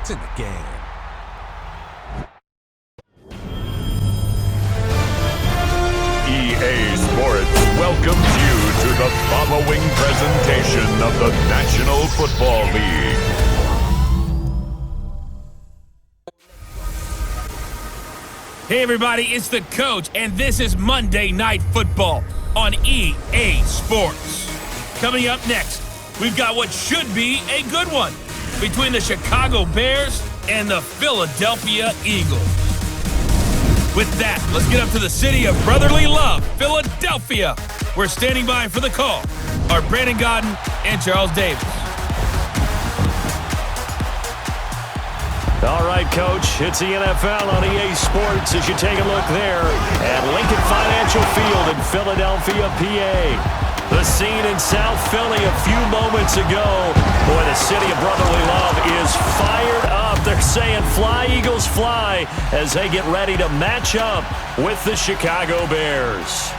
It's in the game. EA Sports welcomes you to the following presentation of the National Football League. Hey everybody, it's the coach, and this is Monday Night Football on EA Sports. Coming up next, we've got what should be a good one between the Chicago Bears and the Philadelphia Eagles. With that, let's get up to the city of brotherly love, Philadelphia. We're standing by for the call are Brandon Godden and Charles Davis. All right, Coach, it's the NFL on EA Sports as you take a look there at Lincoln Financial Field in Philadelphia, PA. The scene in South Philly a few moments ago. Boy, the city of brotherly love is fired up. They're saying fly, Eagles, fly as they get ready to match up with the Chicago Bears.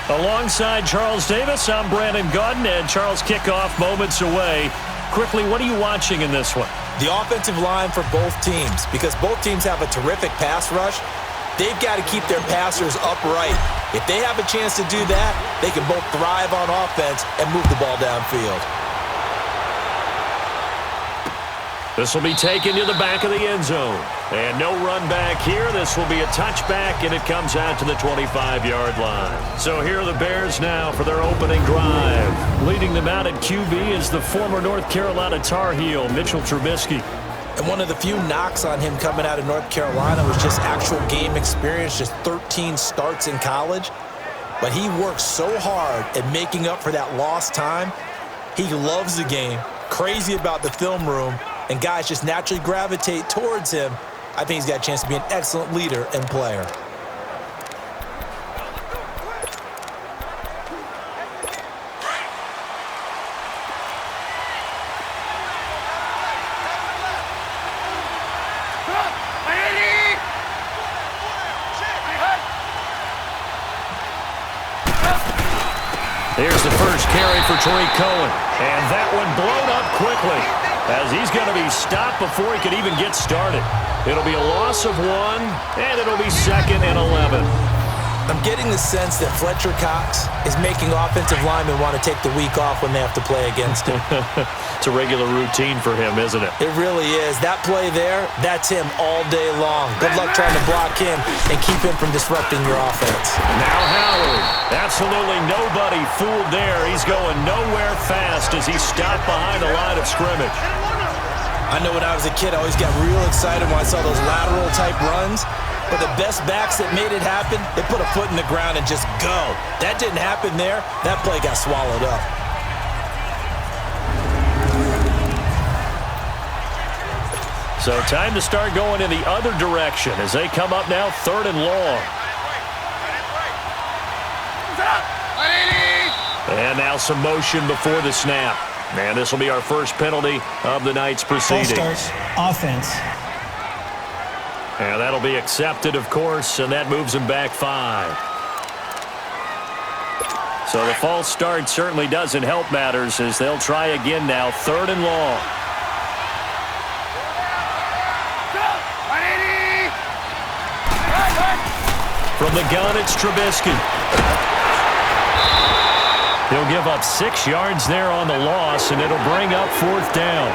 Alongside Charles Davis, I'm Brandon Godden, and Charles, kickoff moments away. Quickly, what are you watching in this one? The offensive line for both teams, because both teams have a terrific pass rush. They've got to keep their passers upright. If they have a chance to do that, they can both thrive on offense and move the ball downfield. This will be taken to the back of the end zone. And no run back here. This will be a touchback, and it comes out to the 25-yard line. So here are the Bears now for their opening drive. Leading them out at QB is the former North Carolina Tar Heel, Mitchell Trubisky. And one of the few knocks on him coming out of North Carolina was just actual game experience, just 13 starts in college. But he works so hard at making up for that lost time. He loves the game, crazy about the film room, and guys just naturally gravitate towards him. I think he's got a chance to be an excellent leader and player. Here's the first carry for Tariq Cohen. And that one blown up quickly as he's going to be stopped before he could even get started. It'll be a loss of 1, and it'll be 2nd and 11. I'm getting the sense that Fletcher Cox is making offensive linemen want to take the week off when they have to play against him. It's a regular routine for him, isn't it? It really is. That play there, that's him all day long. Good luck trying to block him and keep him from disrupting your offense. Now Howard. Absolutely nobody fooled there. He's going nowhere fast as he's stopped behind the line of scrimmage. I know when I was a kid, I always got real excited when I saw those lateral-type runs. But the best backs that made it happen, they put a foot in the ground and just go. That didn't happen there. That play got swallowed up. So time to start going in the other direction as they come up now 3rd and long. And now some motion before the snap. And this will be our first penalty of the night's proceedings. False start, offense. And that'll be accepted, of course, and that moves him back 5. So the false start certainly doesn't help matters as they'll try again now, 3rd and long. From the gun, it's Trubisky. He'll give up 6 yards there on the loss, and it'll bring up 4th down.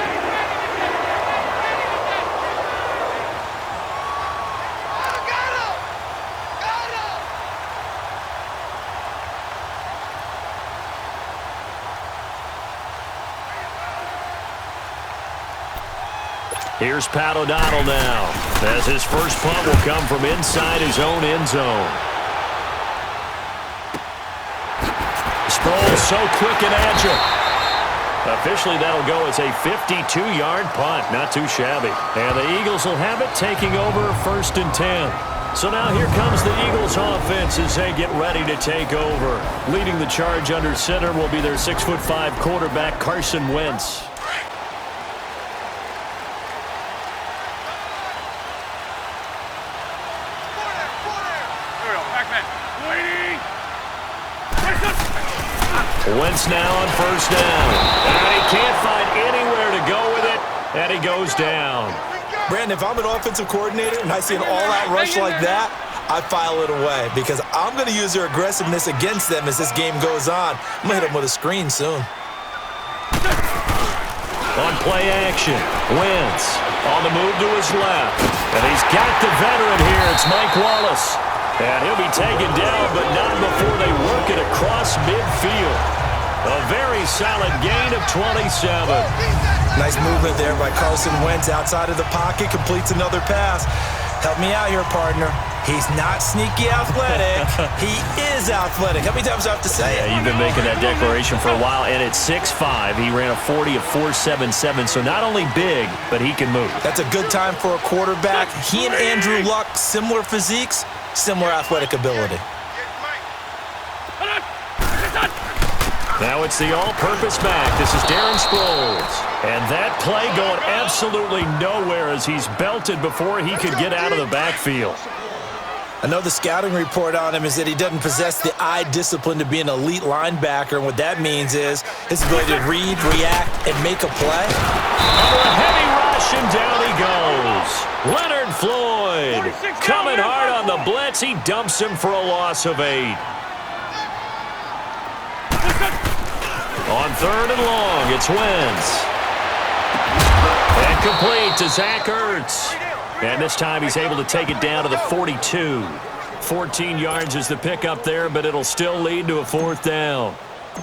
Here's Pat O'Donnell now, as his first punt will come from inside his own end zone. Sproles so quick and agile. Officially, that'll go as a 52-yard punt. Not too shabby. And the Eagles will have it taking over 1st and 10. So now here comes the Eagles offense as they get ready to take over. Leading the charge under center will be their 6'5" quarterback, Carson Wentz. Wentz now on 1st down. And he can't find anywhere to go with it. And he goes down. Brandon, if I'm an offensive coordinator and I see an all-out rush like that, I file it away because I'm going to use their aggressiveness against them as this game goes on. I'm going to hit them with a screen soon. On play action, Wentz on the move to his left. And he's got the veteran here. It's Mike Wallace. And he'll be taken down, but not before they work it across midfield. A very solid gain of 27. Nice movement there by Carson Wentz outside of the pocket. Completes another pass. Help me out here, partner. He's not sneaky athletic. He is athletic. How many times do I have to say it? Yeah, you've been making that declaration for a while. And at 6'5", he ran a 40 of 4.77. So not only big, but he can move. That's a good time for a quarterback. He and Andrew Luck, similar physiques, similar athletic ability. Now it's the all-purpose back. This is Darren Sproles. And that play going absolutely nowhere as he's belted before he could get out of the backfield. I know the scouting report on him is that he doesn't possess the eye discipline to be an elite linebacker, and what that means is his ability to read, react, and make a play. Under a heavy rush, and down he goes. Leonard Floyd coming hard on the blitz. He dumps him for a loss of 8. On 3rd and long, it's Wentz. And complete to Zach Ertz. And this time he's able to take it down to the 42. 14 yards is the pickup there, but it'll still lead to a 4th down.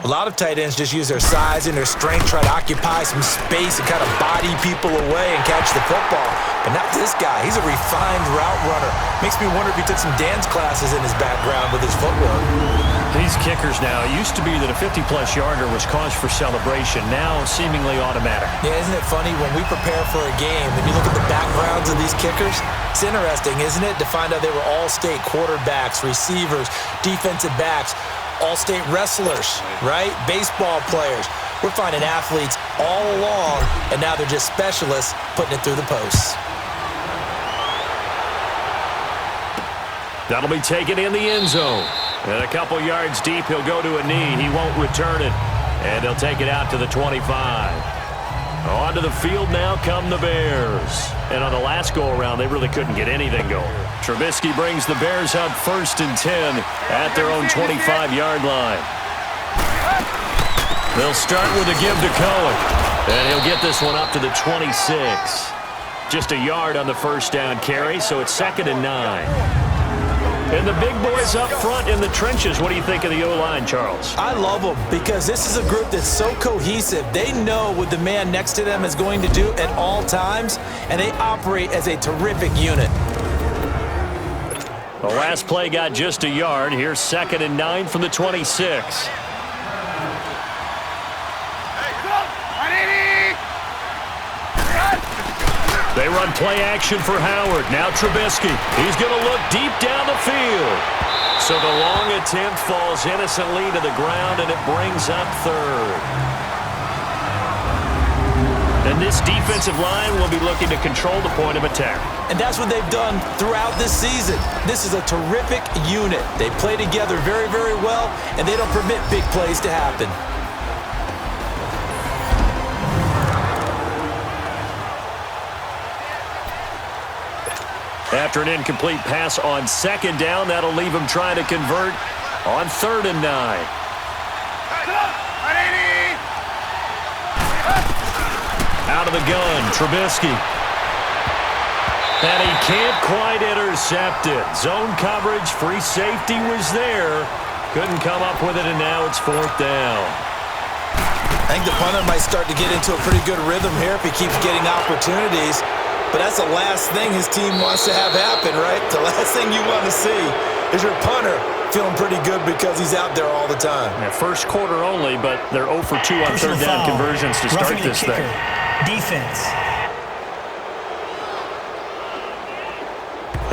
A lot of tight ends just use their size and their strength, try to occupy some space and kind of body people away and catch the football. But not this guy. He's a refined route runner. Makes me wonder if he took some dance classes in his background with his footwork. These kickers now, it used to be that a 50-plus yarder was cause for celebration. Now seemingly automatic. Yeah, isn't it funny when we prepare for a game, when you look at the backgrounds of these kickers, it's interesting, isn't it, to find out they were all-state quarterbacks, receivers, defensive backs, all-state wrestlers, right? Baseball players. We're finding athletes all along, and now they're just specialists putting it through the posts. That'll be taken in the end zone. And a couple yards deep, he'll go to a knee. He won't return it. And they'll take it out to the 25. Onto the field now come the Bears. And on the last go-around, they really couldn't get anything going. Trubisky brings the Bears up 1st and 10 at their own 25-yard line. They'll start with a give to Cohen. And he'll get this one up to the 26. Just a yard on the 1st down carry, so it's 2nd and 9. And the big boys up front in the trenches. What do you think of the O-line, Charles? I love them because this is a group that's so cohesive. They know what the man next to them is going to do at all times, and they operate as a terrific unit. The last play got just a yard. Here's 2nd and 9 from the 26. They run play action for Howard. Now Trubisky. He's going to look deep down the field. So the long attempt falls innocently to the ground, and it brings up 3rd. And this defensive line will be looking to control the point of attack. And that's what they've done throughout this season. This is a terrific unit. They play together very, very well, and they don't permit big plays to happen. After an incomplete pass on 2nd down, that'll leave him trying to convert on 3rd and 9. Out of the gun, Trubisky. And he can't quite intercept it. Zone coverage, free safety was there. Couldn't come up with it, and now it's 4th down. I think the punter might start to get into a pretty good rhythm here if he keeps getting opportunities. But that's the last thing his team wants to have happen, right? The last thing you want to see is your punter feeling pretty good because he's out there all the time. Yeah, first quarter only, but they're 0 for 2 on 3rd down conversions to start this thing. Defense.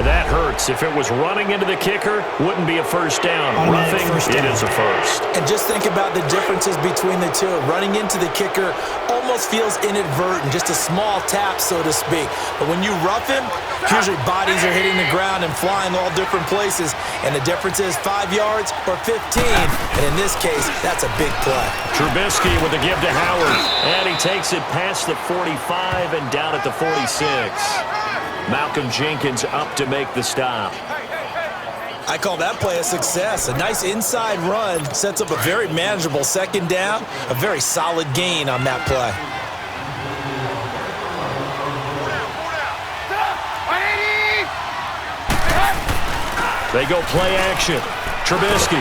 And that hurt. sports. If it was running into the kicker, wouldn't be a first down. Roughing, it is a first. And just think about the differences between the two. Running into the kicker almost feels inadvertent, just a small tap, so to speak. But when you rough him, usually bodies are hitting the ground and flying all different places. And the difference is 5 yards or 15. And in this case, that's a big play. Trubisky with the give to Howard. And he takes it past the 45 and down at the 46. Malcolm Jenkins up to make the stop. I call that play a success. A nice inside run sets up a very manageable second down. A very solid gain on that play. They go play action. Trubisky.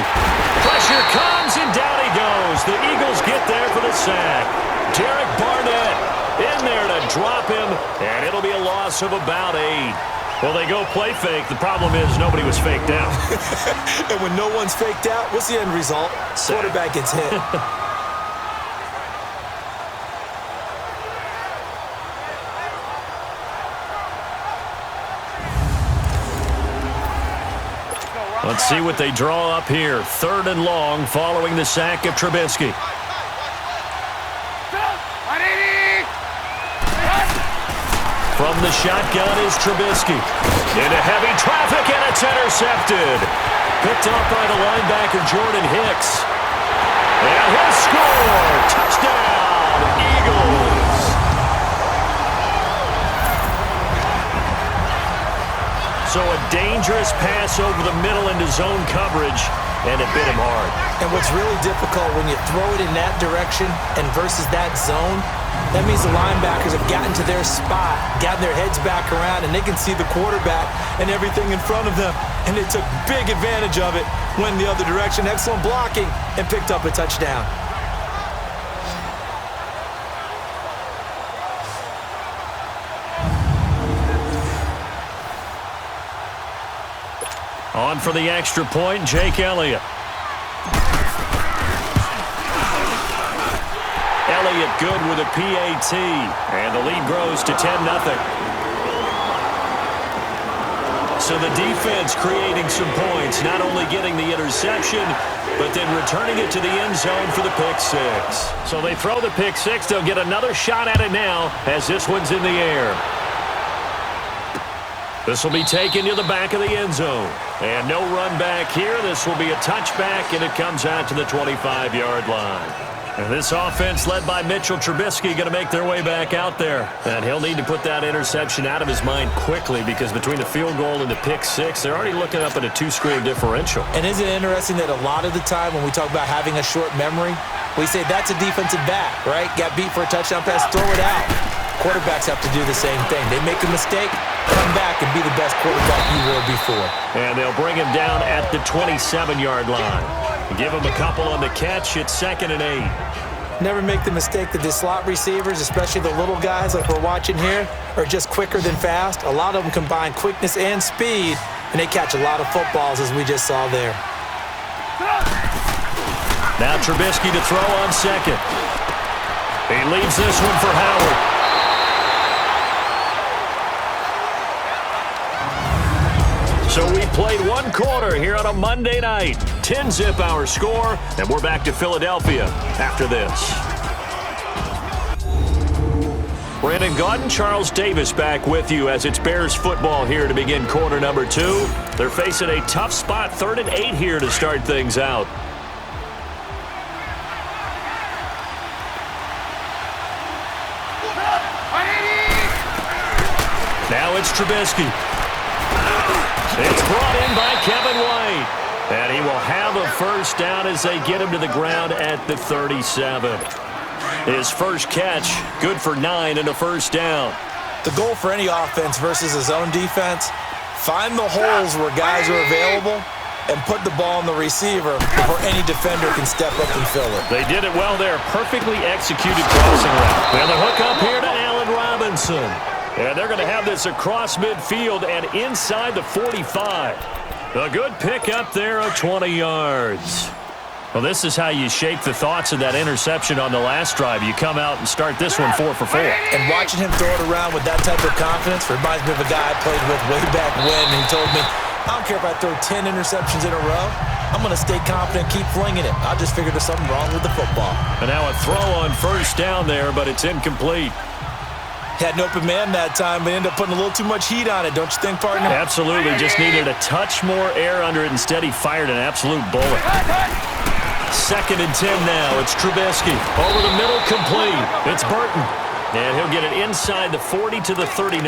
Pressure comes and down he goes. The Eagles get there for the sack. Derek Barnett in there to drop him, and it'll be a loss of about 8. Well, they go play fake. The problem is nobody was faked out. And when no one's faked out, what's the end result? Sack. Quarterback gets hit. Let's see what they draw up here. 3rd and long following the sack of Trubisky. From the shotgun is Trubisky. Into heavy traffic, and it's intercepted. Picked off by the linebacker, Jordan Hicks. And he'll score. Touchdown, Eagles. So a dangerous pass over the middle into zone coverage, and it bit him hard. And what's really difficult when you throw it in that direction and versus that zone, that means the linebackers have gotten to their spot, gotten their heads back around, and they can see the quarterback and everything in front of them. And they took big advantage of it, went the other direction, excellent blocking, and picked up a touchdown. On for the extra point, Jake Elliott. Elliott good with a PAT, and the lead grows to 10-0. So the defense creating some points, not only getting the interception, but then returning it to the end zone for the pick six. So they throw the pick six. They'll get another shot at it now as this one's in the air. This will be taken to the back of the end zone. And no run back here. This will be a touchback, and it comes out to the 25-yard line. And this offense led by Mitchell Trubisky going to make their way back out there. And he'll need to put that interception out of his mind quickly because between the field goal and the pick six, they're already looking up at a 2-score differential. And isn't it interesting that a lot of the time when we talk about having a short memory, we say that's a defensive back, right? Got beat for a touchdown pass, throw it out. Quarterbacks have to do the same thing. They make a mistake, come back and be the best quarterback you were before. And they'll bring him down at the 27-yard line. Give him a couple on the catch. It's 2nd and 8. Never make the mistake that the slot receivers, especially the little guys like we're watching here, are just quicker than fast. A lot of them combine quickness and speed, and they catch a lot of footballs, as we just saw there. Now Trubisky to throw on second. He leaves this one for Howard. So we played one quarter here on a Monday night. 10-zip our score, and we're back to Philadelphia after this. Brandon Gaudin, Charles Davis back with you as it's Bears football here to begin quarter number 2. They're facing a tough spot, 3rd and 8 here to start things out. Now it's Trubisky. It's brought in by Kevin White. And he will have a first down as they get him to the ground at the 37. His first catch, good for 9 and a first down. The goal for any offense versus a zone defense, find the holes where guys are available and put the ball on the receiver before any defender can step up and fill it. They did it well there. Perfectly executed crossing route. And the hook up here to Allen Robinson. And they're going to have this across midfield and inside the 45. A good pick up there of 20 yards. Well, this is how you shake the thoughts of that interception on the last drive. You come out and start this one 4 for 4. And watching him throw it around with that type of confidence reminds me of a guy I played with way back when. And he told me, I don't care if I throw 10 interceptions in a row. I'm going to stay confident, keep flinging it. I just figured there's something wrong with the football. And now a throw on first down there, but it's incomplete. Had an open man that time, but ended up putting a little too much heat on it, don't you think, partner? Absolutely. Just needed a touch more air under it. Instead, he fired an absolute bullet. 2nd and 10 now. It's Trubisky. Over the middle, complete. It's Burton. And he'll get it inside the 40 to the 39.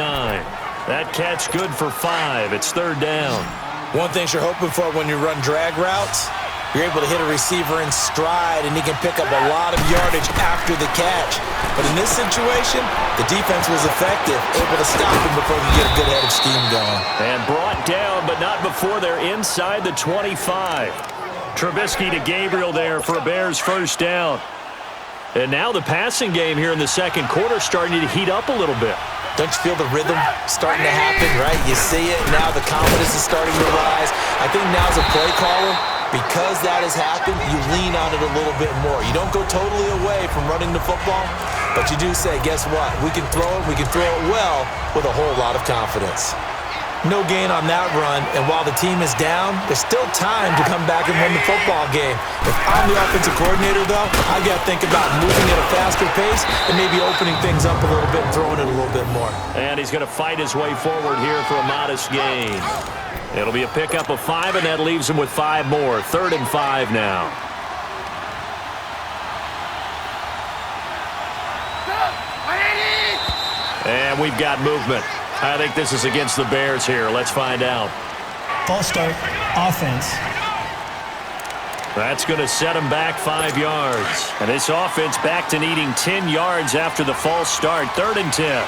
That catch good for 5. It's 3rd down. One thing you're hoping for when you run drag routes, you're able to hit a receiver in stride, and he can pick up a lot of yardage after the catch. But in this situation, the defense was effective, able to stop him before he could get a good head of steam going. And brought down, but not before they're inside the 25. Trubisky to Gabriel there for a Bears first down. And now the passing game here in the second quarter starting to heat up a little bit. Don't you feel the rhythm starting to happen, right? You see it, now the confidence is starting to rise. I think now as a play caller, because that has happened, you lean on it a little bit more. You don't go totally away from running the football, but you do say, guess what? We can throw it well with a whole lot of confidence. No gain on that run, and while the team is down, there's still time to come back and win the football game. If I'm the offensive coordinator, though, I got to think about moving at a faster pace and maybe opening things up a little bit and throwing it a little bit more. And he's going to fight his way forward here for a modest gain. It'll be a pickup of 5, and that leaves him with 5 more. 3rd and 5 now. And we've got movement. I think this is against the Bears here. Let's find out. False start, offense. That's going to set him back 5 yards. And this offense back to needing 10 yards after the false start. 3rd and 10.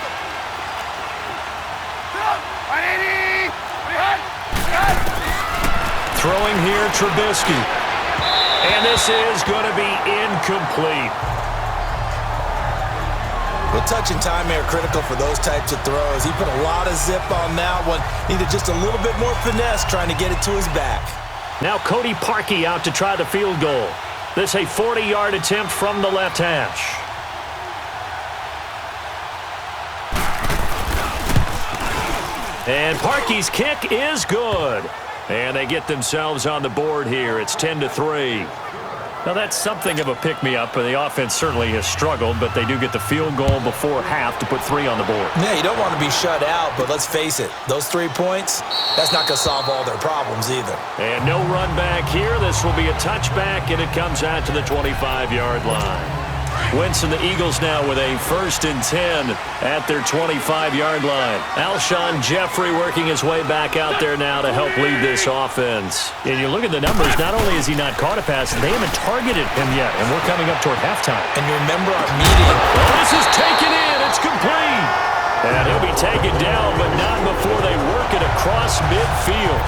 Throwing here, Trubisky. And this is going to be incomplete. Well, touch and time are critical for those types of throws. He put a lot of zip on that one. Needed just a little bit more finesse trying to get it to his back. Now Cody Parkey out to try the field goal. This a 40-yard attempt from the left hash. And Parkey's kick is good. And they get themselves on the board here. It's 10-3. Now, that's something of a pick-me-up. The offense certainly has struggled, but they do get the field goal before half to put 3 on the board. Yeah, you don't want to be shut out, but let's face it, those 3 points, that's not going to solve all their problems either. And no run back here. This will be a touchback, and it comes out to the 25-yard line. Wentz and the Eagles now with a 1st and 10 at their 25-yard line. Alshon Jeffrey working his way back out there now to help lead this offense. And you look at the numbers, not only has he not caught a pass, they haven't targeted him yet, and we're coming up toward halftime. And you remember our meeting. Well, this is taken in. It's complete. And he'll be taken down, but not before they work it across midfield.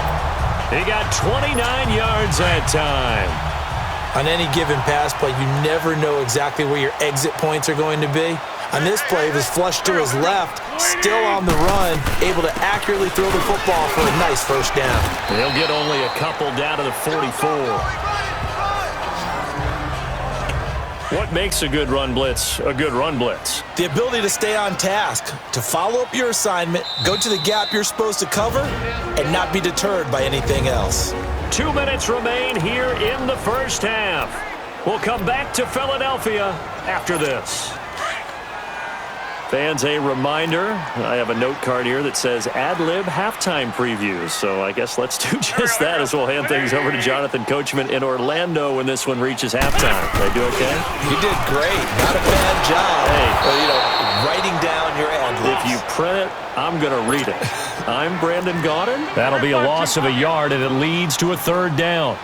He got 29 yards that time. On any given pass play, you never know exactly where your exit points are going to be. On this play, it was flushed to his left, still on the run, able to accurately throw the football for a nice first down. He'll get only a couple down to the 44. What makes a good run blitz a good run blitz? The ability to stay on task, to follow up your assignment, go to the gap you're supposed to cover, and not be deterred by anything else. 2 minutes remain here in the first half. We'll come back to Philadelphia after this. Fans, a reminder, I have a note card here that says ad-lib halftime previews. So I guess let's do just that as we'll hand things over to Jonathan Coachman in Orlando when this one reaches halftime. Did I do okay? You did great. Not a bad job. Hey. Writing down your ad-libs. If you print it, I'm going to read it. I'm Brandon Gaudin. That'll be a loss of a yard, and it leads to a 3rd down.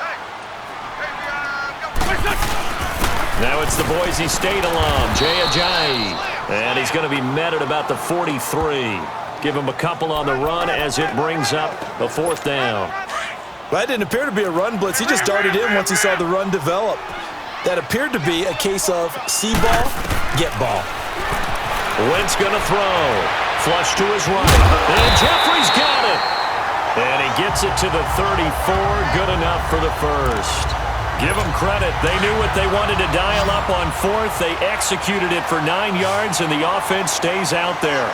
Now it's the Boise State alum, Jay Ajayi. And he's going to be met at about the 43. Give him a couple on the run as it brings up a 4th down. Well, that didn't appear to be a run blitz. He just darted in once he saw the run develop. That appeared to be a case of see ball, get ball. Wentz going to throw. Flush to his right. And Jeffrey's got it. And he gets it to the 34. Good enough for the first. Give them credit. They knew what they wanted to dial up on fourth. They executed it for 9 yards, and the offense stays out there.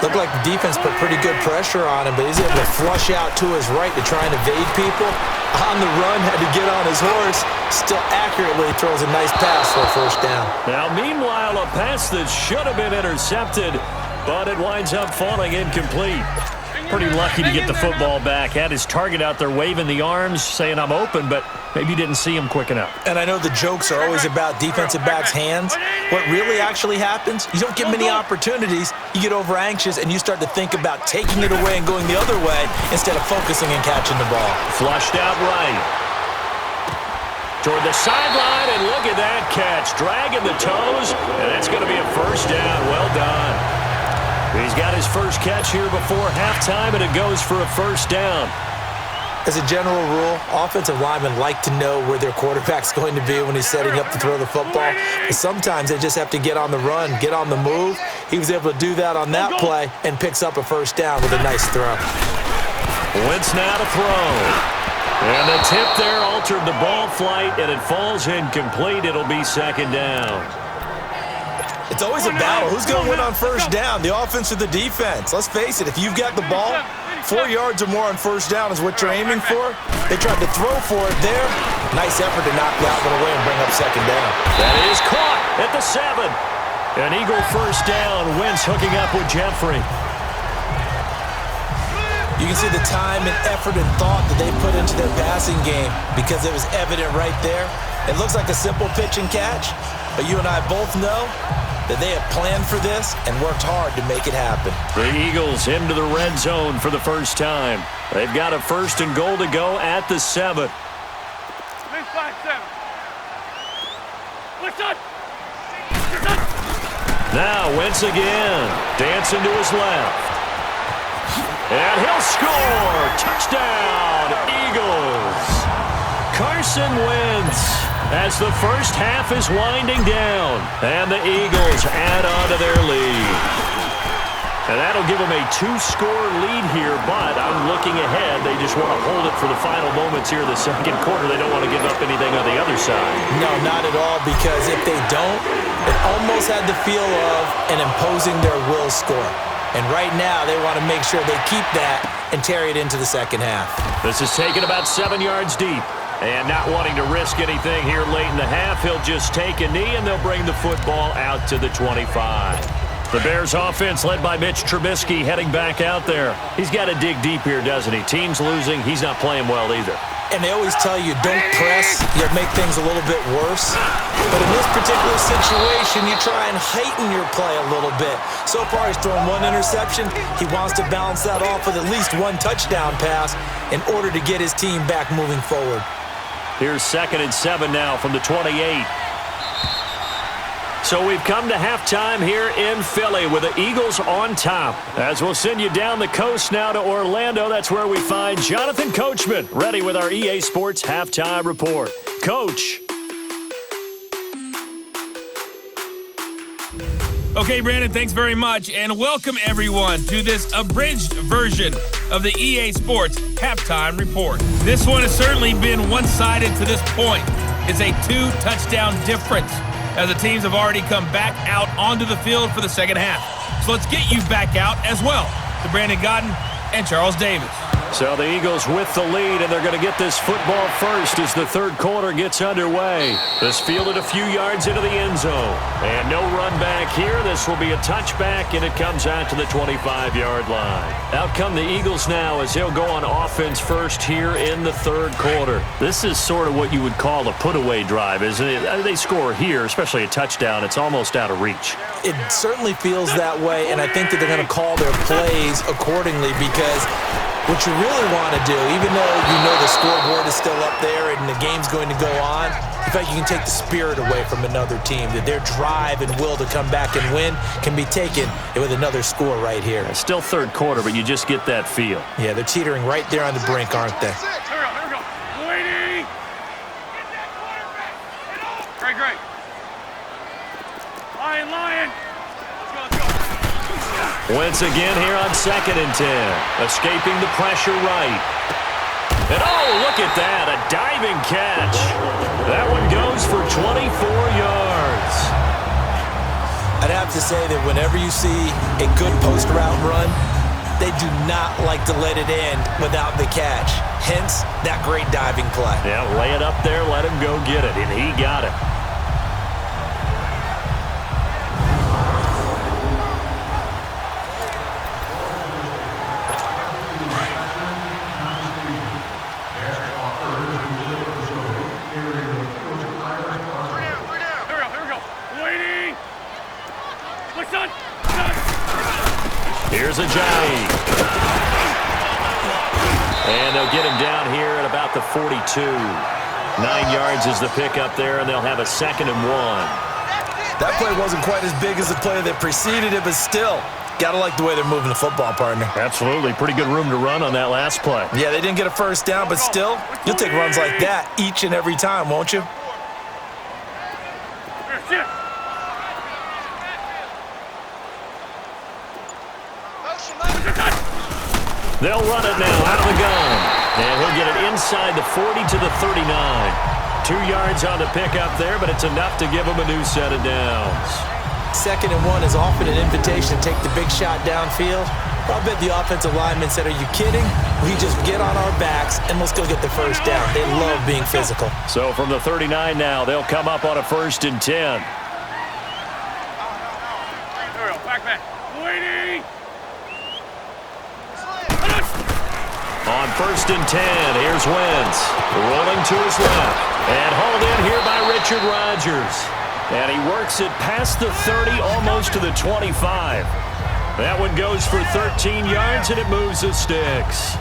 Looked like the defense put pretty good pressure on him, but he's able to flush out to his right to try and evade people. On the run, had to get on his horse. Still accurately throws a nice pass for a first down. Now, meanwhile, a pass that should have been intercepted, but it winds up falling incomplete. Pretty lucky to get the football back. Had his target out there waving the arms, saying, I'm open, but maybe didn't see him quick enough. And I know the jokes are always about defensive backs' hands. What really actually happens, you don't get many opportunities. You get over anxious, and you start to think about taking it away and going the other way instead of focusing and catching the ball. Flushed out right. Toward the sideline, and look at that catch. Dragging the toes, and that's going to be a first down. Well done. He's got his first catch here before halftime, and it goes for a first down. As a general rule, offensive linemen like to know where their quarterback's going to be when he's setting up to throw the football. But sometimes they just have to get on the run, get on the move. He was able to do that on that play and picks up a first down with a nice throw. Wentz now to throw. And the tip there altered the ball flight, and it falls incomplete. It'll be second down. It's always a battle. Who's going to win on first down, the offense or the defense? Let's face it, if you've got the ball, 4 yards or more on first down is what you're aiming for. They tried to throw for it there. Nice effort to knock that one away and bring up second down. That is caught at the 7. An Eagle first down. Wentz hooking up with Jeffrey. You can see the time and effort and thought that they put into their passing game because it was evident right there. It looks like a simple pitch and catch, but you and I both know that they have planned for this and worked hard to make it happen. The Eagles into the red zone for the first time. They've got a first and goal to go at the 7. Now Wentz again, dancing to his left. And he'll score! Touchdown, Eagles! Carson Wentz as the first half is winding down, and the Eagles add on to their lead. And that'll give them a 2-score lead here, but I'm looking ahead. They just want to hold it for the final moments here of the second quarter. They don't want to give up anything on the other side. No, not at all, because if they don't, it almost had the feel of an imposing their will score. And right now, they want to make sure they keep that and carry it into the second half. This is taken about 7 yards deep. And not wanting to risk anything here late in the half, he'll just take a knee, and they'll bring the football out to the 25. The Bears offense led by Mitch Trubisky heading back out there. He's got to dig deep here, doesn't he? Team's losing. He's not playing well either. And they always tell you, don't press. You'll make things a little bit worse. But in this particular situation, you try and heighten your play a little bit. So far, he's thrown 1 interception. He wants to balance that off with at least 1 touchdown pass in order to get his team back moving forward. Here's 2nd and 7 now from the 28. So we've come to halftime here in Philly with the Eagles on top. As we'll send you down the coast now to Orlando, that's where we find Jonathan Coachman, ready with our EA Sports Halftime Report. Coach. Okay, Brandon, thanks very much, and welcome everyone to this abridged version of the EA Sports Halftime Report. This one has certainly been one-sided to this point. It's a 2-touchdown difference as the teams have already come back out onto the field for the second half. So let's get you back out as well to Brandon Godden and Charles Davis. So the Eagles with the lead, and they're going to get this football first as the third quarter gets underway. This fielded a few yards into the end zone. And no run back here. This will be a touchback, and it comes out to the 25-yard line. Out come the Eagles now as they'll go on offense first here in the third quarter. This is sort of what you would call a put-away drive, isn't it? They score here, especially a touchdown. It's almost out of reach. It certainly feels that way, and I think that they're going to call their plays accordingly because what you really want to do, even though you know the scoreboard is still up there and the game's going to go on, in fact, you can take the spirit away from another team, that their drive and will to come back and win can be taken with another score right here. It's still third quarter, but you just get that feel. Yeah, they're teetering right there on the brink, aren't they? Here we go. Waiting. Great. Lion. Let's go. Wentz again here on 2nd and 10. Escaping the pressure right. And oh, look at that, a diving catch. That one goes for 24 yards. I'd have to say that whenever you see a good post route run, they do not like to let it end without the catch. Hence, that great diving play. Yeah, lay it up there, let him go get it, and he got it. Here's Ajayi. And they'll get him down here at about the 42. 9 yards is the pickup there, and they'll have a 2nd and 1. That play wasn't quite as big as the play that preceded it, but still, gotta like the way they're moving the football, partner. Absolutely. Pretty good room to run on that last play. Yeah, they didn't get a first down, but still, you'll take runs like that each and every time, won't you? They'll run it now out of the gun. And he'll get it inside the 40 to the 39. 2 yards on the pickup there, but it's enough to give him a new set of downs. 2nd and 1 is often an invitation to take the big shot downfield. I'll bet the offensive lineman said, "Are you kidding? We just get on our backs and let's go get the first down." They love being physical. So from the 39 now, they'll come up on a 1st and 10. Back. Waiting. On 1st and 10, here's Wentz. Rolling to his left. And hauled in here by Richard Rodgers. And he works it past the 30, almost to the 25. That one goes for 13 yards, and it moves the sticks.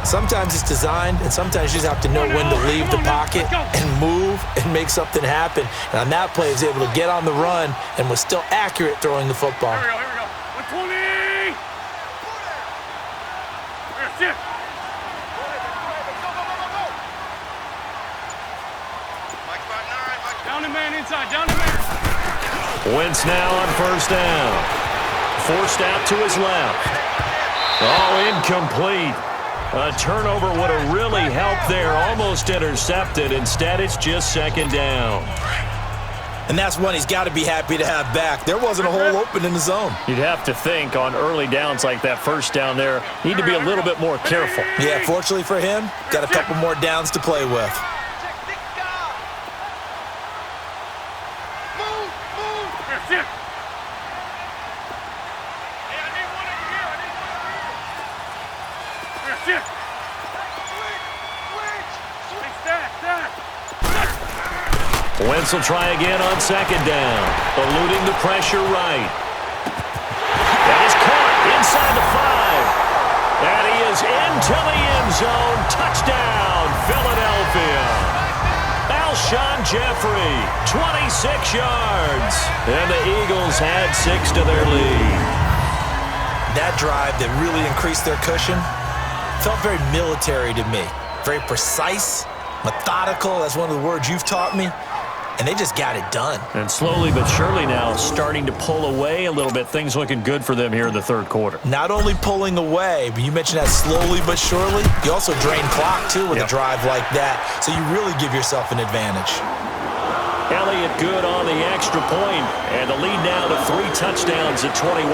Sometimes it's designed, and sometimes you just have to know when to leave the pocket and move and make something happen. And on that play, he was able to get on the run and was still accurate throwing the football. Here we go. 120. Here's Chip. Down the man inside, down the man. Wentz now on 1st down. Forced out to his left. Oh, incomplete. A turnover would have really helped there. Almost intercepted. Instead, it's just 2nd down. And that's one he's got to be happy to have back. There wasn't a hole open in the zone. You'd have to think on early downs like that 1st down there, need to be a little bit more careful. Yeah, fortunately for him, got a couple more downs to play with. Chip. Chip. Wentz will try again on 2nd down. Eluding the pressure right. That is caught inside the 5. And he is into the end zone. Touchdown, Philadelphia. Alshon Jeffrey, 26 yards. And the Eagles had 6 to their lead. That drive that really increased their cushion felt very military to me. Very precise, methodical. That's one of the words you've taught me. And they just got it done. And slowly but surely now starting to pull away a little bit. Things looking good for them here in the 3rd quarter. Not only pulling away, but you mentioned that slowly but surely. You also drain clock, too, with a drive like that. So you really give yourself an advantage. Elliott good on the extra point. And the lead now to 3 touchdowns at 21.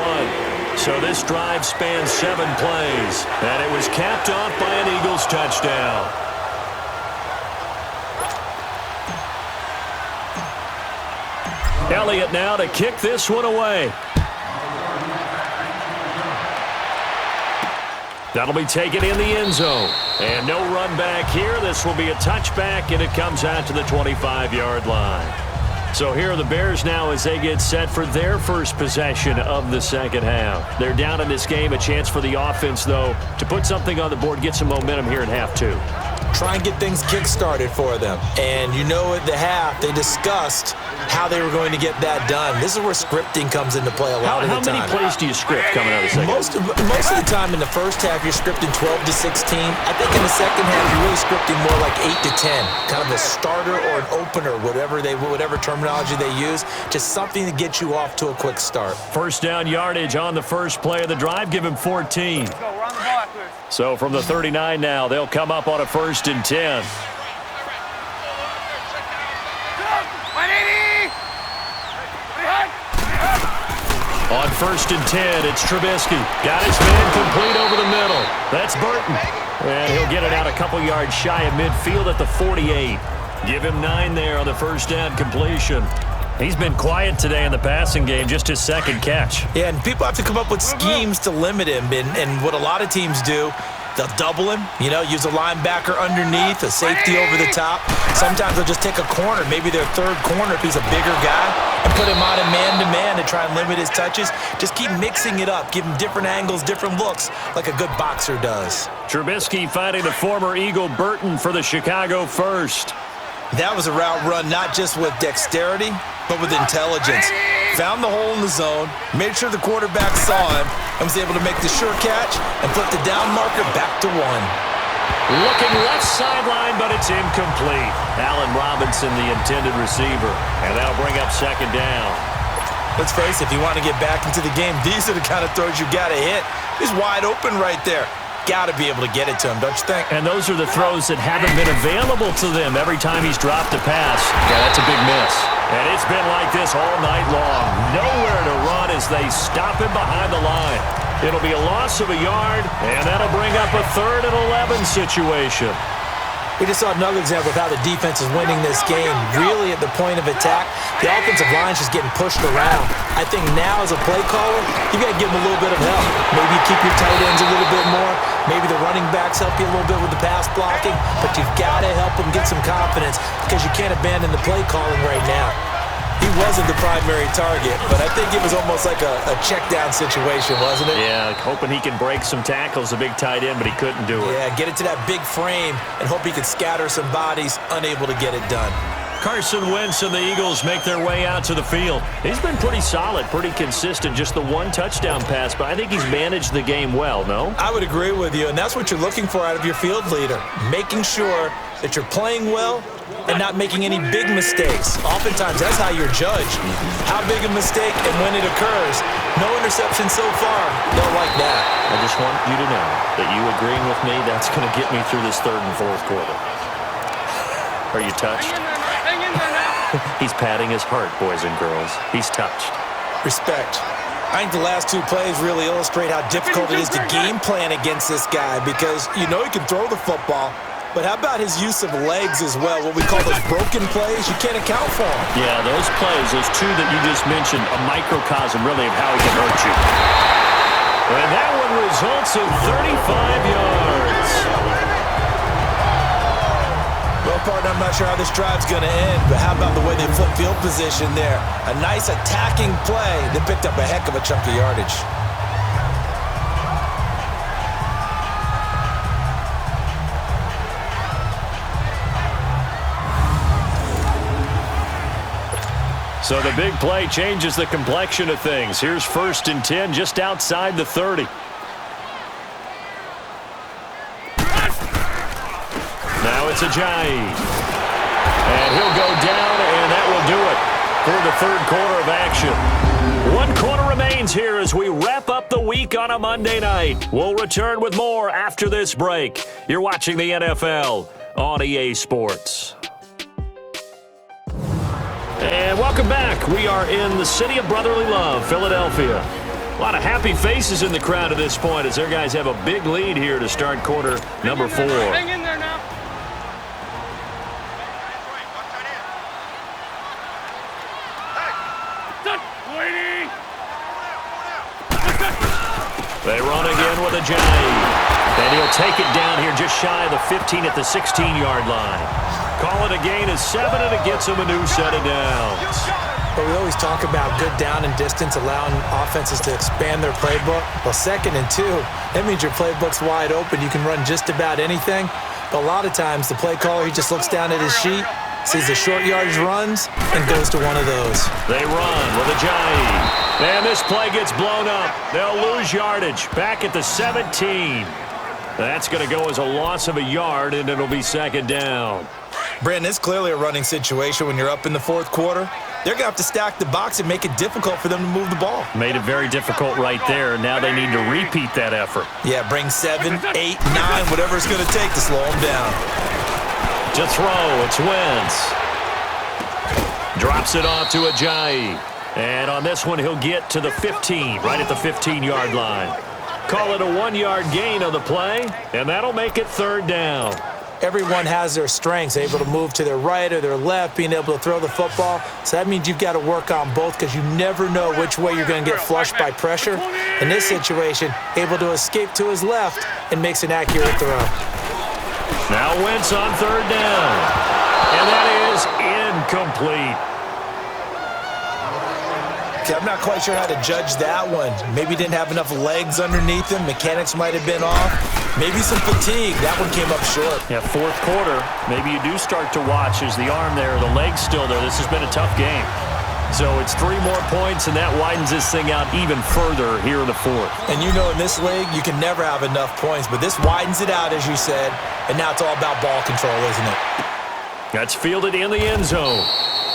So this drive spans 7 plays. And it was capped off by an Eagles touchdown. Elliott now to kick this one away. That'll be taken in the end zone. And no run back here. This will be a touchback, and it comes out to the 25-yard line. So here are the Bears now as they get set for their first possession of the 2nd half. They're down in this game. A chance for the offense, though, to put something on the board, get some momentum here in half 2. Try and get things kick-started for them. And you know at the half, they discussed how they were going to get that done. This is where scripting comes into play a lot of the time. How many plays do you script coming out of the 2nd? Most of the time in the 1st half, you're scripting 12 to 16. I think in the 2nd half, you're really scripting more like 8 to 10. Kind of a starter or an opener, whatever terminology they use. Just something to get you off to a quick start. 1st down yardage on the first play of the drive. Give him 14. Let's go. We're on the ball. So from the 39 now, they'll come up on a 1st and 10. On 1st and 10, it's Trubisky. Got his man complete over the middle. That's Burton. And he'll get it out a couple yards shy of midfield at the 48. Give him 9 there on the 1st down completion. He's been quiet today in the passing game, just his 2nd catch. Yeah, and people have to come up with schemes to limit him. And what a lot of teams do, they'll double him, use a linebacker underneath, a safety over the top. Sometimes they'll just take a corner, maybe their 3rd corner if he's a bigger guy, and put him on a man-to-man to try and limit his touches. Just keep mixing it up, give him different angles, different looks, like a good boxer does. Trubisky finding the former Eagle Burton for the Chicago 1st. That was a route run not just with dexterity, but with intelligence. Found the hole in the zone, made sure the quarterback saw him, and was able to make the sure catch and flip the down marker back to 1. Looking left sideline, but it's incomplete. Allen Robinson, the intended receiver, and that'll bring up 2nd down. Let's face it, if you want to get back into the game, these are the kind of throws you got to hit. He's wide open right there. Got to be able to get it to him, don't you think? And those are the throws that haven't been available to them every time he's dropped a pass. Yeah, that's a big miss. And it's been like this all night long. Nowhere to run as they stop him behind the line. It'll be a loss of a yard, and that'll bring up a 3rd and 11 situation. We just saw another example of how the defense is winning this game. Really at the point of attack, the offensive line's just getting pushed around. I think now as a play caller, you got to give them a little bit of help. Maybe you keep your tight ends a little bit more. Maybe the running backs help you a little bit with the pass blocking. But you've got to help them get some confidence because you can't abandon the play calling right now. He wasn't the primary target, but I think it was almost like a check-down situation, wasn't it? Yeah, hoping he can break some tackles, a big tight end, but he couldn't do it. Yeah, get it to that big frame and hope he could scatter some bodies, unable to get it done. Carson Wentz and the Eagles make their way out to the field. He's been pretty solid, pretty consistent, just the 1 touchdown pass, but I think he's managed the game well, no? I would agree with you, and that's what you're looking for out of your field leader, making sure that you're playing well and not making any big mistakes. Oftentimes, that's how you're judged. How big a mistake and when it occurs. No interception so far. Don't like that. I just want you to know that you agreeing with me, that's going to get me through this 3rd and 4th quarter. Are you touched? Hang in there now. He's patting his heart, boys and girls. He's touched. Respect. I think the last 2 plays really illustrate how difficult it is to game plan against this guy because you know he can throw the football, but how about his use of legs as well, what we call those broken plays? You can't account for them. Yeah, those plays, those 2 that you just mentioned, a microcosm really of how he can hurt you. And that one results in 35 yards. Well, partner, I'm not sure how this drive's going to end, but how about the way they flip field position there? A nice attacking play that picked up a heck of a chunk of yardage. So the big play changes the complexion of things. Here's 1st and 10 just outside the 30. Now it's Ajayi. And he'll go down, and that will do it for the 3rd quarter of action. 1 quarter remains here as we wrap up the week on a Monday night. We'll return with more after this break. You're watching the NFL on EA Sports. And welcome back. We are in the city of brotherly love, Philadelphia. A lot of happy faces in the crowd at this point as their guys have a big lead here to start quarter number 4. Hang in there now. Waiting. They run again with Ajayi. And he'll take it down here just shy of the 15 at the 16-yard line. Call it a gain of 7, and it gets him a new set of downs. But we always talk about good down and distance, allowing offenses to expand their playbook. Well, 2nd and 2, that means your playbook's wide open. You can run just about anything. But a lot of times, the play caller, he just looks down at his sheet, sees the short yardage runs, and goes to one of those. They run with Ajayi. And this play gets blown up. They'll lose yardage back at the 17. That's going to go as a loss of a yard, and it'll be 2nd down. Brandon, it's clearly a running situation when you're up in the 4th quarter. they're going to have to stack the box and make it difficult for them to move the ball. Made it very difficult right there. Now they need to repeat that effort. Yeah, bring 7, 8, 9, whatever it's going to take to slow them down. To throw, it's Wentz. Drops it off to Ajayi. And on this one, he'll get to the 15, right at the 15-yard line. Call it a 1-yard gain on the play, and that'll make it 3rd down. Everyone has their strengths, able to move to their right or their left, being able to throw the football. So that means you've got to work on both because you never know which way you're going to get flushed by pressure. In this situation, able to escape to his left and makes an accurate throw. Now Wentz on 3rd down. And that is incomplete. I'm not quite sure how to judge that one. Maybe didn't have enough legs underneath him. Mechanics might have been off. Maybe some fatigue. That one came up short. Yeah, 4th quarter. Maybe you do start to watch. Is the arm there, the leg's still there. This has been a tough game. So it's 3 more points, and that widens this thing out even further here in the 4th. And you know in this league, you can never have enough points. But this widens it out, as you said. And now it's all about ball control, isn't it? That's fielded in the end zone.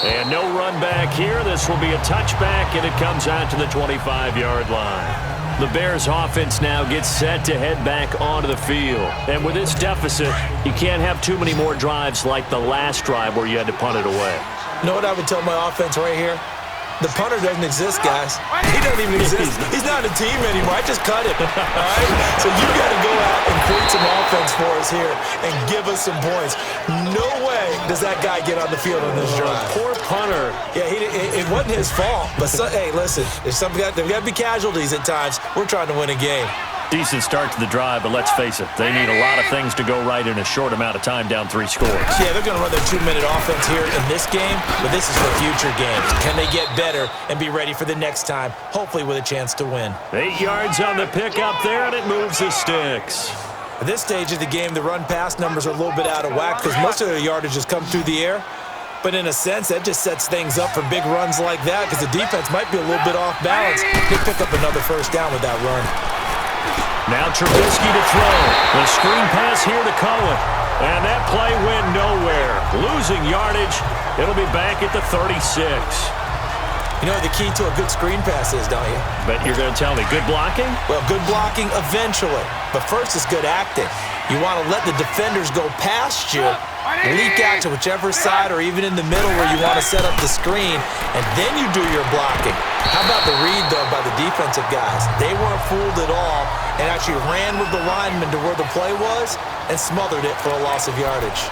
And no run back here. This will be a touchback, and it comes out to the 25-yard line. The Bears offense now gets set to head back onto the field. And with this deficit, you can't have too many more drives like the last drive where you had to punt it away. You know what I would tell my offense right here? The punter doesn't exist, guys. He doesn't even exist. He's not a team anymore. I just cut it. All right? So you got to go out and create some offense for us here and give us some points. No way does that guy get on the field on this drive. Poor punter. Yeah, it wasn't his fault. But, hey, listen, there's got to be casualties at times. We're trying to win a game. Decent start to the drive, but let's face it, they need a lot of things to go right in a short amount of time down 3 scores. Yeah, they're going to run their 2-minute offense here in this game, but this is for future games. Can they get better and be ready for the next time, hopefully with a chance to win? 8 yards on the pickup there, and it moves the sticks. At this stage of the game, the run-pass numbers are a little bit out of whack because most of their yardage has come through the air. But in a sense, that just sets things up for big runs like that because the defense might be a little bit off balance. They pick up another 1st down with that run. Now Trubisky to throw. The screen pass here to Cohen. And that play went nowhere. Losing yardage. It'll be back at the 36. You know what the key to a good screen pass is, don't you? But you're going to tell me, good blocking? Well, good blocking eventually. But first is good acting. You want to let the defenders go past you, leak out to whichever side or even in the middle where you want to set up the screen, and then you do your blocking. How about the read, though, by the defensive guys? They weren't fooled at all and actually ran with the lineman to where the play was and smothered it for a loss of yardage.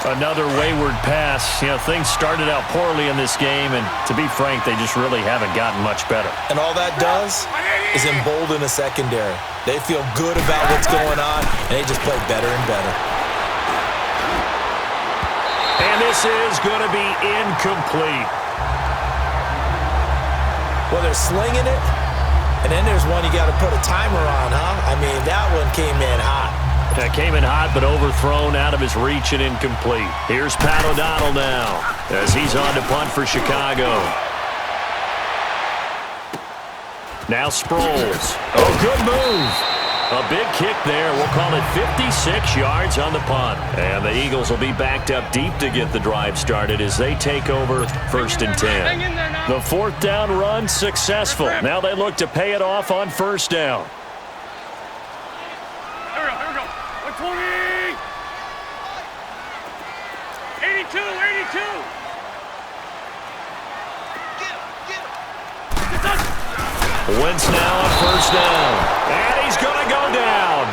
Another wayward pass. You know, things started out poorly in this game, and to be frank, they just really haven't gotten much better. And all that does is embolden a secondary. They feel good about what's going on, and they just play better and better. And this is going to be incomplete. Well, they're slinging it, and then there's one you got to put a timer on, huh? I mean, that one came in hot. That came in hot, but overthrown out of his reach and incomplete. Here's Pat O'Donnell now as he's on to punt for Chicago. Now Sproles. Oh, good move. A big kick there. We'll call it 56 yards on the punt. And the Eagles will be backed up deep to get the drive started as they take over 1st and 10. The 4th down run successful. Now they look to pay it off on 1st down. Here we go. 120. 82. Wentz now on 1st down. And he's going to go down.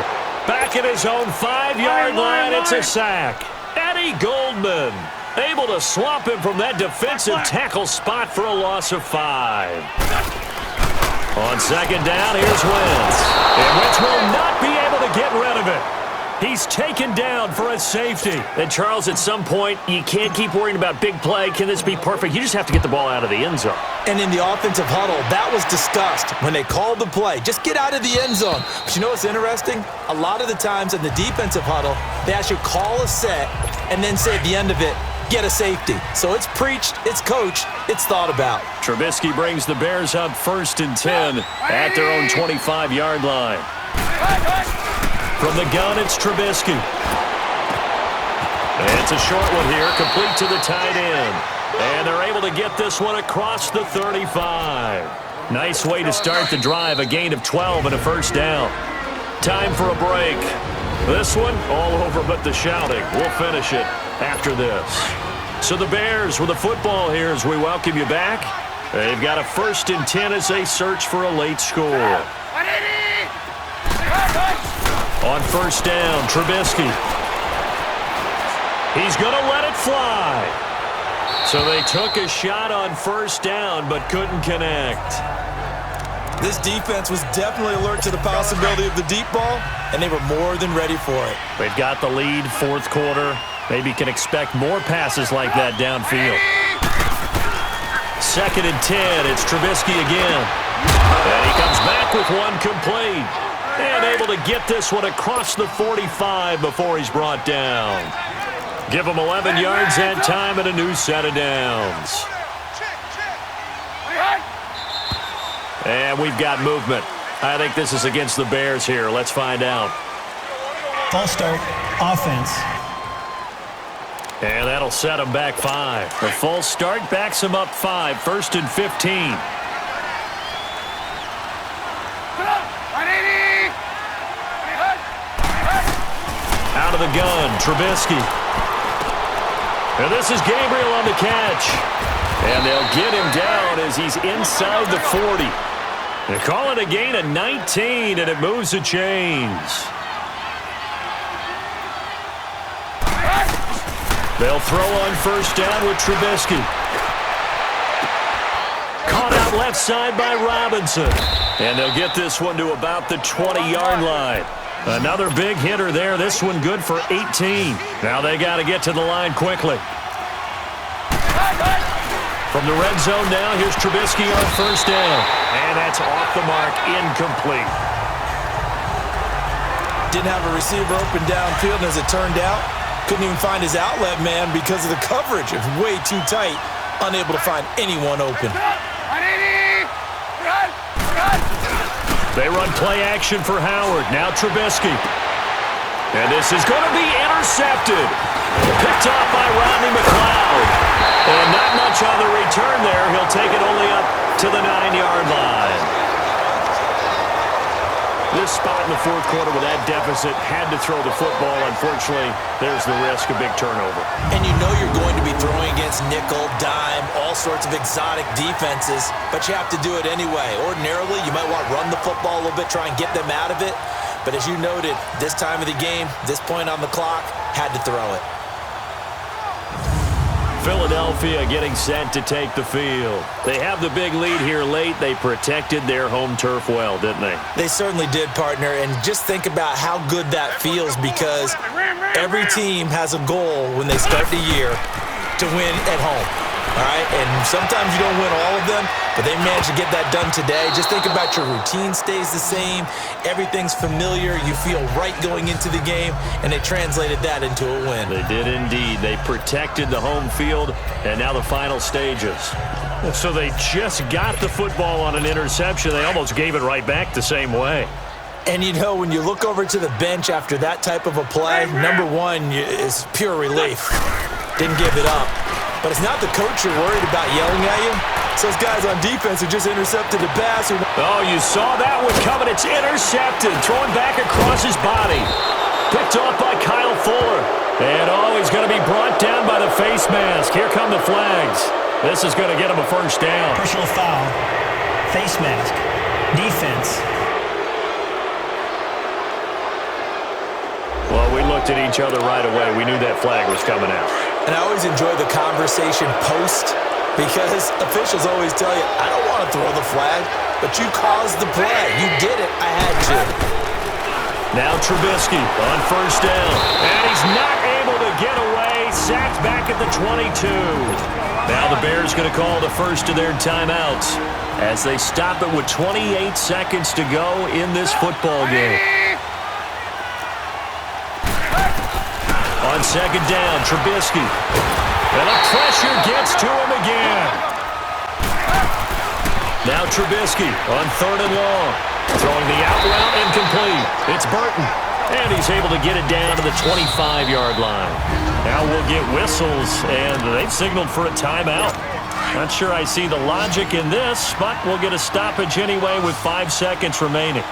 Back at his own 5-yard line, it's a sack. Eddie Goldman able to swamp him from that defensive tackle spot for a loss of 5. On 2nd down, here's Wentz. And Wentz will not be able to get rid of it. He's taken down for a safety. And, Charles, at some point, you can't keep worrying about big play. Can this be perfect? You just have to get the ball out of the end zone. And in the offensive huddle, that was discussed when they called the play. Just get out of the end zone. But you know what's interesting? A lot of the times in the defensive huddle, they actually call a set and then say at the end of it, get a safety. So it's preached, it's coached, it's thought about. Trubisky brings the Bears up 1st and 10 at their own 25-yard line. From the gun, it's Trubisky. And it's a short one here, complete to the tight end. And they're able to get this one across the 35. Nice way to start the drive, a gain of 12 and a first down. Time for a break. This one, all over but the shouting. We'll finish it after this. So the Bears with the football here as we welcome you back. They've got a 1st and 10 as they search for a late score. On first down, Trubisky. He's going to let it fly. So they took a shot on first down but couldn't connect. This defense was definitely alert to the possibility of the deep ball, and they were more than ready for it. They've got the lead, 4th quarter. Maybe can expect more passes like that downfield. 2nd and 10, it's Trubisky again. And he comes back with one complete. And able to get this one across the 45 before he's brought down. Give him 11 yards that time and a new set of downs. And we've got movement. I think this is against the Bears here. Let's find out. False start, offense. And that'll set him back 5. The false start backs him up 5. 1st and 15. Out of the gun, Trubisky. And this is Gabriel on the catch. And they'll get him down as he's inside the 40. They call it a gain of 19, and it moves the chains. They'll throw on first down with Trubisky. Caught out left side by Robinson. And they'll get this one to about the 20-yard line. Another big hitter there. This one good for 18. Now they got to get to the line quickly. From the red zone now, here's Trubisky on first down. And that's off the mark, incomplete. Didn't have a receiver open downfield, and as it turned out, couldn't even find his outlet man because of the coverage. It was way too tight, unable to find anyone open. They run play action for Howard. Now Trubisky. And this is going to be intercepted. Picked off by Rodney McLeod. And not much on the return there. He'll take it only up to the 9-yard line. This spot in the 4th quarter with that deficit had to throw the football. Unfortunately, there's the risk of big turnover. And you know you're going to be throwing against nickel, dime, all sorts of exotic defenses, but you have to do it anyway. Ordinarily, you might want to run the football a little bit, try and get them out of it. But as you noted, this time of the game, this point on the clock, had to throw it. Philadelphia getting set to take the field. They have the big lead here late. They protected their home turf well, didn't they? They certainly did, partner. And just think about how good that feels, because every team has a goal when they start the year to win at home. All right, and sometimes you don't win all of them, but they managed to get that done today. Just think about your routine stays the same. Everything's familiar. You feel right going into the game, and they translated that into a win. They did indeed. They protected the home field, and now the final stages. So they just got the football on an interception. They almost gave it right back the same way. And, you know, when you look over to the bench after that type of a play, number one is pure relief. Didn't give it up. But it's not the coach you're worried about yelling at you. It's those guys on defense who just intercepted the pass. Oh, you saw that one coming. It's intercepted. Thrown back across his body. Picked off by Kyle Fuller. And, oh, he's going to be brought down by the face mask. Here come the flags. This is going to get him a first down. Personal foul. Face mask. Defense. Well, we looked at each other right away. We knew that flag was coming out. And I always enjoy the conversation post, because officials always tell you, I don't want to throw the flag, but you caused the play. You did it. I had to. Now Trubisky on first down. And he's not able to get away. Sacked back at the 22. Now the Bears going to call the first of their timeouts as they stop it with 28 seconds to go in this football game. On second down, Trubisky. And the pressure gets to him again. Now Trubisky on 3rd and long. Throwing the out route incomplete. It's Burton. And he's able to get it down to the 25-yard line. Now we'll get whistles, and they've signaled for a timeout. Not sure I see the logic in this, but we'll get a stoppage anyway with 5 seconds remaining.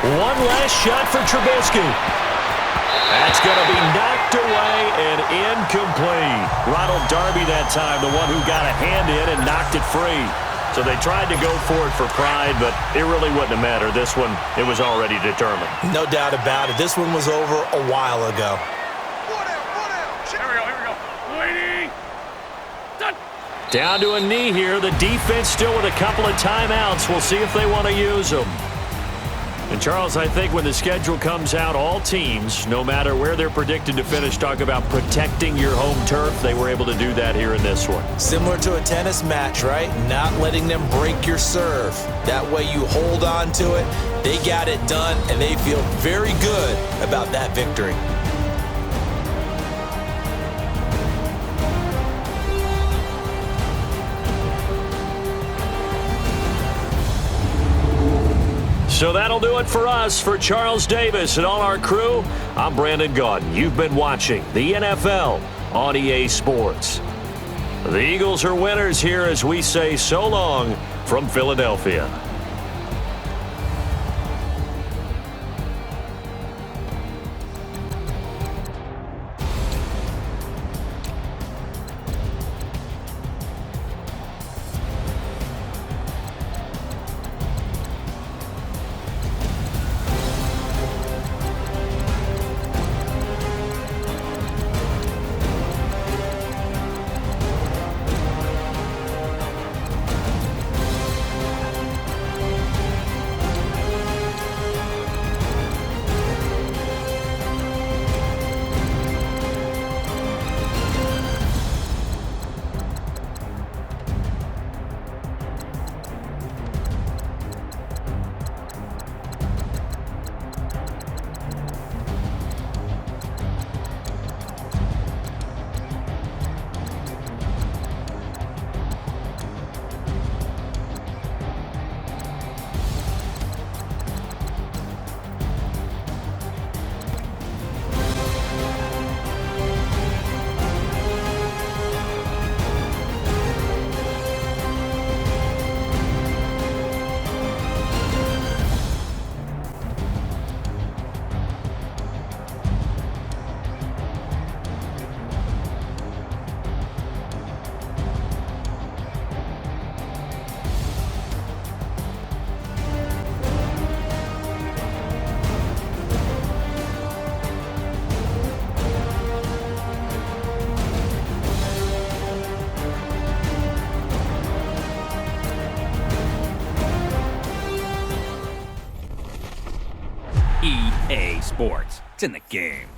One last shot for Trubisky. That's going to be knocked away and incomplete. Ronald Darby that time, the one who got a hand in and knocked it free. So they tried to go for it for pride, but it really wouldn't have mattered. This one, it was already determined. No doubt about it. This one was over a while ago. Here we go. Waiting. Done. Down to a knee here. The defense still with a couple of timeouts. We'll see if they want to use them. And, Charles, I think when the schedule comes out, all teams, no matter where they're predicted to finish, talk about protecting your home turf. They were able to do that here in this one. Similar to a tennis match, right? Not letting them break your serve. That way you hold on to it. They got it done, and they feel very good about that victory. So that'll do it for us. For Charles Davis and all our crew, I'm Brandon Gaudin. You've been watching the NFL on EA Sports. The Eagles are winners here as we say so long from Philadelphia. EA Sports. It's in the game.